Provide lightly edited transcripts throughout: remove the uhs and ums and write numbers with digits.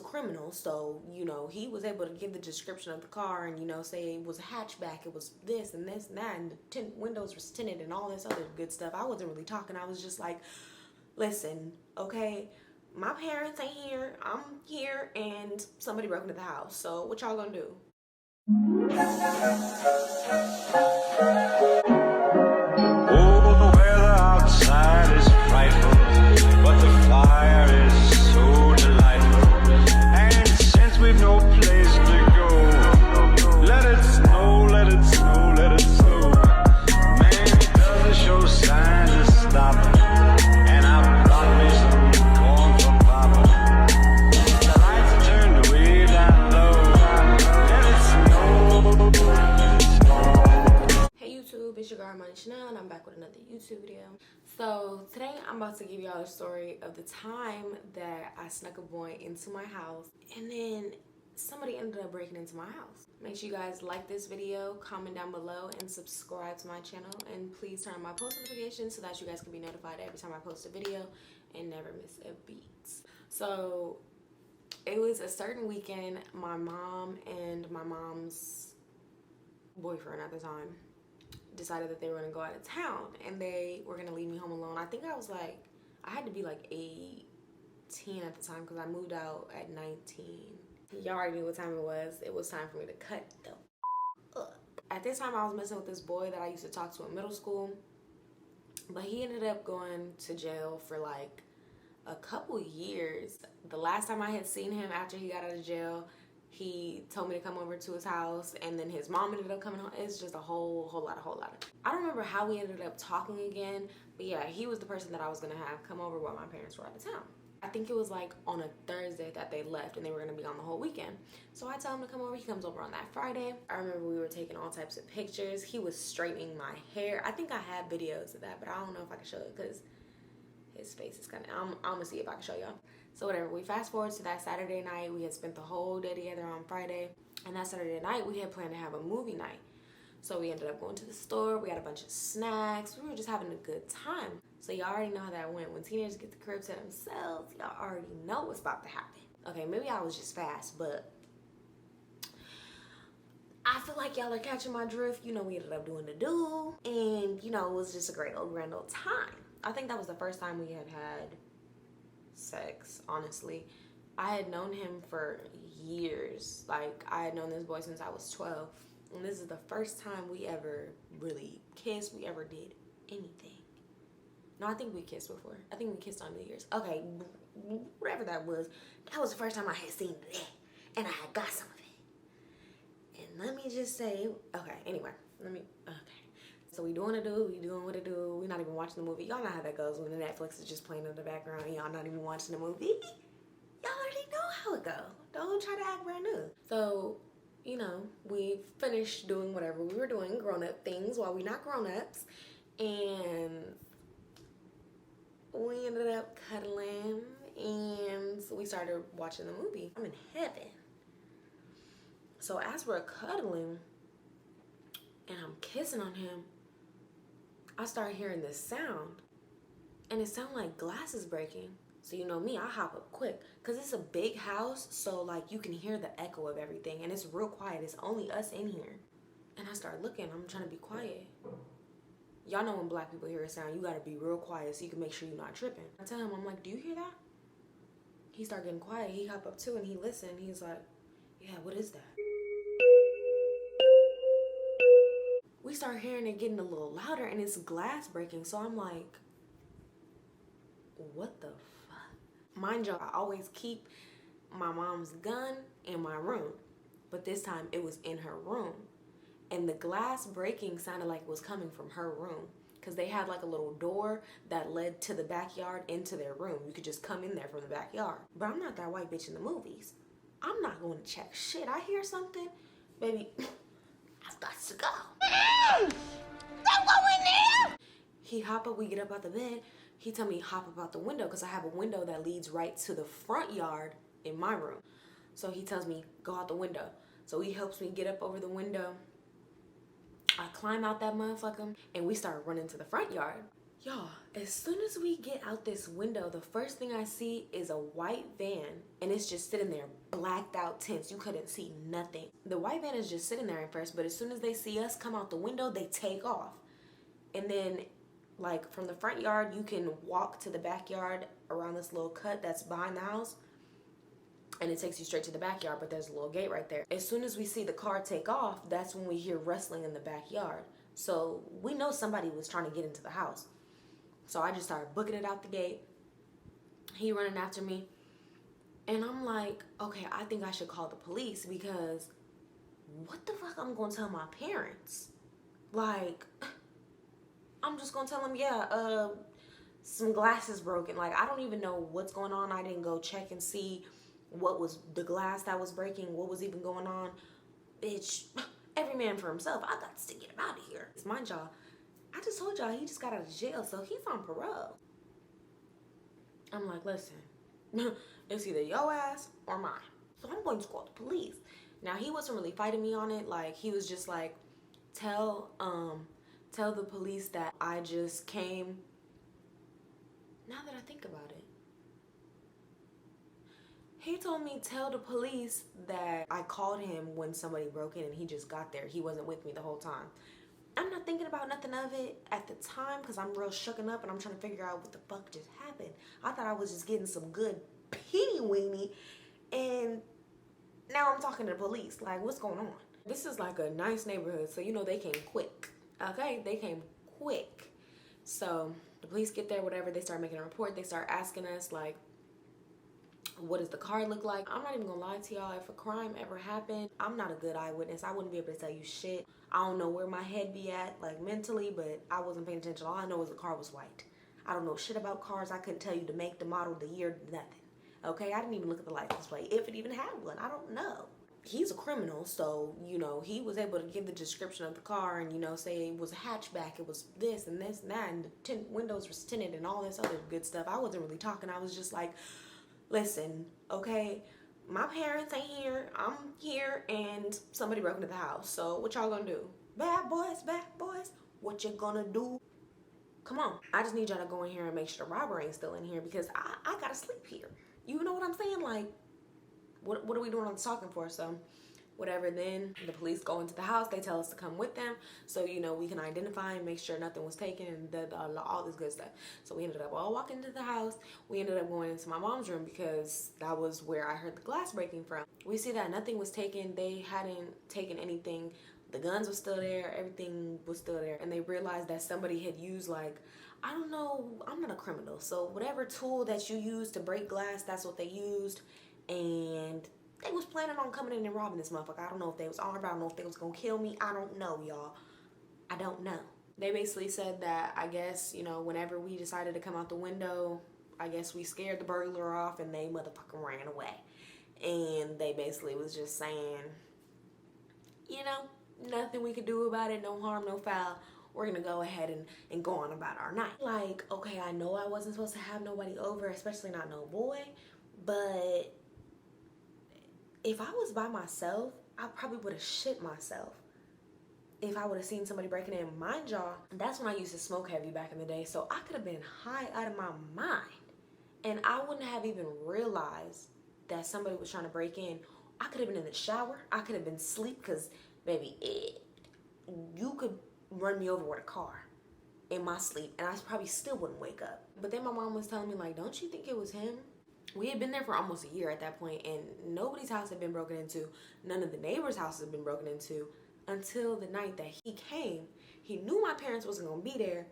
criminal, so, you know, he was able to give the description of the car and, you know, say it was a hatchback, it was this and this and that, and the windows were tinted and all this other good stuff. I wasn't really talking. I was just like, listen, okay, my parents ain't here, I'm here, and somebody broke into the house, so what y'all gonna do? Oh, the weather outside is frightful, but the fire is so delightful. And since we've no place to go, let it snow, let it snow, let it snow. Man, it doesn't show signs of stopping, and I brought me some corn for Papa. The lights are turned way down low. Let it snow, let it snow. Hey YouTube, it's your girl Money Chanel, and I'm back with another YouTube video. So today I'm about to give y'all a story of the time that I snuck a boy into my house and then somebody ended up breaking into my house. Make sure you guys like this video, comment down below, and subscribe to my channel, and please turn on my post notifications so that you guys can be notified every time I post a video and never miss a beat. So it was a certain weekend. My mom and my mom's boyfriend at the time decided that they were going to go out of town and they were going to leave me home alone. I think I was like, I had to be like 18 at the time because I moved out at 19. Y'all already knew what time it was. It was time for me to cut the up. At this time, I was messing with this boy that I used to talk to in middle school, but he ended up going to jail for like a couple years. The last time I had seen him after he got out of jail, he told me to come over to his house, and then his mom ended up coming home. It's just a whole lot. I don't remember how we ended up talking again, but yeah, he was the person that I was gonna have come over while my parents were out of town. I think it was like on a Thursday that they left and they were gonna be on the whole weekend. So I tell him to come over. He comes over on that Friday. I remember we were taking all types of pictures. He was straightening my hair. I think I have videos of that, but I don't know if I can show it because his face is kind of, I'm gonna see if I can show y'all. So whatever, we fast forward to that Saturday night. We had spent the whole day together on Friday. And that Saturday night, we had planned to have a movie night. So we ended up going to the store. We got a bunch of snacks. We were just having a good time. So y'all already know how that went. When teenagers get the crib to themselves, y'all already know what's about to happen. Okay, maybe I was just fast, but I feel like y'all are catching my drift. You know, we ended up doing the do. And, you know, it was just a great old grand old time. I think that was the first time we had sex, honestly. I had known him for years. Like, I had known this boy since I was 12. And this is the first time we ever really kissed, we ever did anything. No, I think we kissed before. I think we kissed on New Year's. Okay, whatever that was the first time I had seen that. And I had got some of it. And let me just say, okay, anyway, okay. So we doing what it do. We're not even watching the movie. Y'all know how that goes when the Netflix is just playing in the background and y'all not even watching the movie. Y'all already know how it go. Don't try to act brand new. So, you know, we finished doing whatever we were doing, grown-up things while we not grown-ups. And we ended up cuddling and we started watching the movie. I'm in heaven. So as we're cuddling and I'm kissing on him, I start hearing this sound, and it sounded like glasses breaking. So you know me, I hop up quick, because it's a big house, so like you can hear the echo of everything, and it's real quiet. It's only us in here. And I start looking, I'm trying to be quiet. Y'all know when black people hear a sound, you gotta be real quiet so you can make sure you're not tripping. I tell him, I'm like, do you hear that? He start getting quiet. He hop up too, and he listened. He's like, yeah, what is that? We start hearing it getting a little louder, and it's glass breaking. So I'm like, what the fuck? Mind you, I always keep my mom's gun in my room, but this time it was in her room. And the glass breaking sounded like it was coming from her room, because they had like a little door that led to the backyard into their room. You could just come in there from the backyard. But I'm not that white bitch in the movies. I'm not going to check shit. I hear something, baby, I've got to go. Don't go in there! He hop up, we get up out the bed. He tell me hop up out the window, because I have a window that leads right to the front yard in my room. So he tells me, go out the window. So he helps me get up over the window. I climb out that motherfucker, and we start running to the front yard. Y'all, as soon as we get out this window, the first thing I see is a white van, and it's just sitting there, blacked out tints. You couldn't see nothing. The white van is just sitting there at first, but as soon as they see us come out the window, they take off. And then, like, from the front yard, you can walk to the backyard around this little cut that's behind the house, and it takes you straight to the backyard, but there's a little gate right there. As soon as we see the car take off, that's when we hear rustling in the backyard. So we know somebody was trying to get into the house. So I just started booking it out the gate. He running after me. And I'm like, okay, I think I should call the police because what the fuck I'm going to tell my parents? Like, I'm just going to tell them, yeah, some glass is broken. Like, I don't even know what's going on. I didn't go check and see what was the glass that was breaking, what was even going on. Bitch, every man for himself. I got to get him out of here. It's my job. I just told y'all he just got out of jail, so he's on parole. I'm like, listen, it's either your ass or mine. So I'm going to call the police. Now, he wasn't really fighting me on it. Like, he was just like, tell the police that I just came. Now that I think about it, he told me tell the police that I called him when somebody broke in and he just got there. He wasn't with me the whole time. I'm not thinking about nothing of it at the time because I'm real shooken up and I'm trying to figure out what the fuck just happened. I thought I was just getting some good peeny weenie, and now I'm talking to the police. Like, what's going on? This is like a nice neighborhood, so you know they came quick. Okay, they came quick. So the police get there, whatever. They start making a report. They start asking us, like, what does the car look like? I'm not even gonna lie to y'all. If a crime ever happened, I'm not a good eyewitness. I wouldn't be able to tell you shit. I don't know where my head be at, like, mentally, but I wasn't paying attention. All I know is the car was white. I don't know shit about cars. I couldn't tell you the make, the model, the year, nothing. Okay, I didn't even look at the license plate, if it even had one. I don't know. He's a criminal, so, you know, he was able to give the description of the car and, you know, say it was a hatchback, it was this and this and that, and the windows were tinted and all this other good stuff. I wasn't really talking. I was just like, listen, okay, my parents ain't here, I'm here, and somebody broke into the house. So what y'all gonna do? Bad boys, what you gonna do? Come on. I just need y'all to go in here and make sure the robber ain't still in here because I gotta sleep here. You know what I'm saying? Like, what are we doing on the talking for? So whatever, then the police go into the house. They tell us to come with them so, you know, we can identify and make sure nothing was taken and all this good stuff. So we ended up all walking into the house. We ended up going into my mom's room because that was where I heard the glass breaking from. We see that nothing was taken. They hadn't taken anything. The guns were still there. Everything was still there. And they realized that somebody had used, like, I don't know, I'm not a criminal. So whatever tool that you use to break glass, that's what they used. And they was planning on coming in and robbing this motherfucker. I don't know if they was armed. I don't know if they was gonna kill me. I don't know, y'all. I don't know. They basically said that, I guess, you know, whenever we decided to come out the window, I guess we scared the burglar off and they motherfucking ran away. And they basically was just saying, you know, nothing we could do about it. No harm, no foul. We're gonna go ahead and go on about our night. Like, okay, I know I wasn't supposed to have nobody over, especially not no boy, but if I was by myself, I probably would have shit myself if I would have seen somebody breaking in. Mind y'all, that's when I used to smoke heavy back in the day, so I could have been high out of my mind. And I wouldn't have even realized that somebody was trying to break in. I could have been in the shower. I could have been asleep because, baby, you could run me over with a car in my sleep, and I probably still wouldn't wake up. But then my mom was telling me, like, don't you think it was him? We had been there for almost a year at that point, and nobody's house had been broken into. None of the neighbors' houses had been broken into until the night that he came. He knew my parents wasn't going to be there,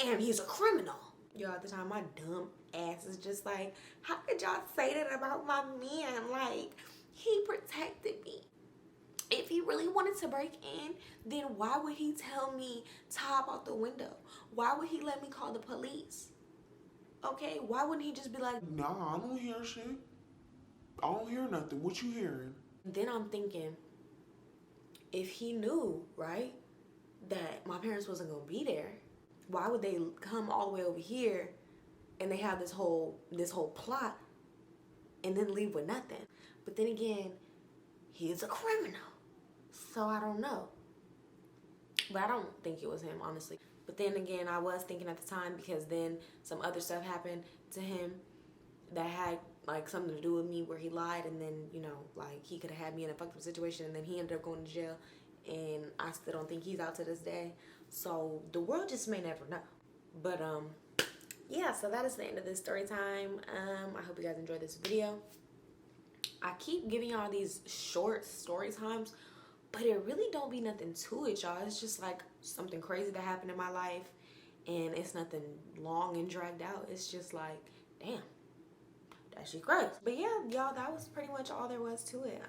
and he's a criminal. Yo, at the time, my dumb ass is just like, how could y'all say that about my man? Like, he protected me. If he really wanted to break in, then why would he tell me to hop out the window? Why would he let me call the police? Okay, why wouldn't he just be like, nah, I don't hear shit. I don't hear nothing. What you hearing? Then I'm thinking, if he knew, right, that my parents wasn't gonna be there, why would they come all the way over here and they have this whole plot and then leave with nothing? But then again, he's a criminal, so I don't know. But I don't think it was him, honestly. But then again, I was thinking at the time, because then some other stuff happened to him that had like something to do with me, where he lied, and then, you know, like he could have had me in a fucked up situation, and then he ended up going to jail, and I still don't think he's out to this day. So the world just may never know. But yeah, so that is the end of this story time. I hope you guys enjoyed this video. I keep giving y'all these short story times, but it really don't be nothing to it, y'all. It's just like something crazy that happened in my life, and it's nothing long and dragged out. It's just like, damn, that shit crazy. But yeah, y'all, that was pretty much all there was to it.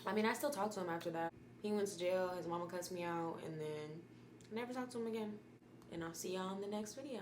I mean, I still talk to him after that. He went to jail, his mama cussed me out, and then I never talked to him again. And I'll see y'all in the next video.